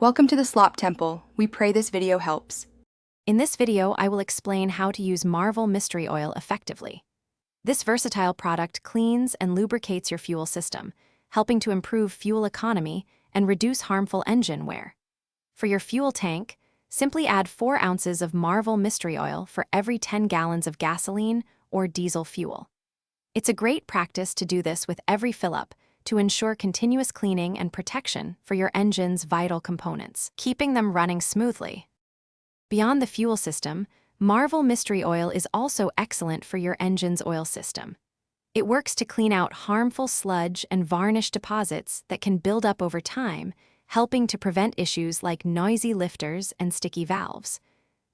Welcome to the Slop Temple. We pray this video helps. In this video, I will explain how to use Marvel Mystery Oil effectively. This versatile product cleans and lubricates your fuel system, helping to improve fuel economy and reduce harmful engine wear. For your fuel tank, simply add 4 ounces of Marvel Mystery Oil for every 10 gallons of gasoline or diesel fuel. It's a great practice to do this with every fill-up to ensure continuous cleaning and protection for your engine's vital components, keeping them running smoothly. Beyond the fuel system, Marvel Mystery Oil is also excellent for your engine's oil system. It works to clean out harmful sludge and varnish deposits that can build up over time, helping to prevent issues like noisy lifters and sticky valves.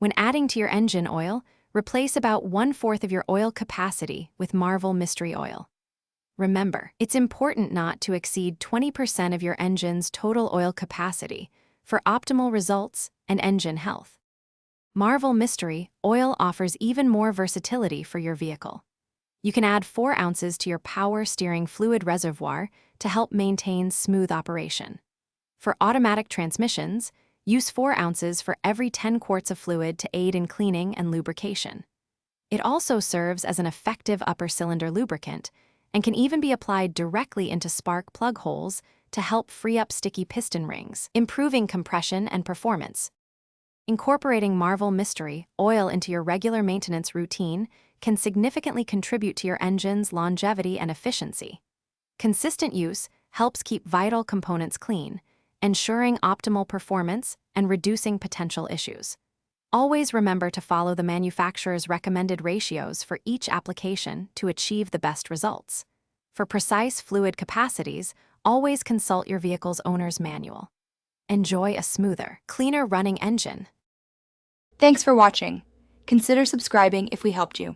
When adding to your engine oil, replace about 1/4 of your oil capacity with Marvel Mystery Oil. Remember, it's important not to exceed 20% of your engine's total oil capacity for optimal results and engine health. Marvel Mystery Oil offers even more versatility for your vehicle. You can add 4 ounces to your power steering fluid reservoir to help maintain smooth operation. For automatic transmissions, use 4 ounces for every 10 quarts of fluid to aid in cleaning and lubrication. It also serves as an effective upper cylinder lubricant and can even be applied directly into spark plug holes to help free up sticky piston rings, improving compression and performance. Incorporating Marvel Mystery Oil into your regular maintenance routine can significantly contribute to your engine's longevity and efficiency. Consistent use helps keep vital components clean, ensuring optimal performance and reducing potential issues. Always remember to follow the manufacturer's recommended ratios for each application to achieve the best results. For precise fluid capacities, always consult your vehicle's owner's manual. Enjoy a smoother, cleaner running engine. Thanks for watching. Consider subscribing if we helped you.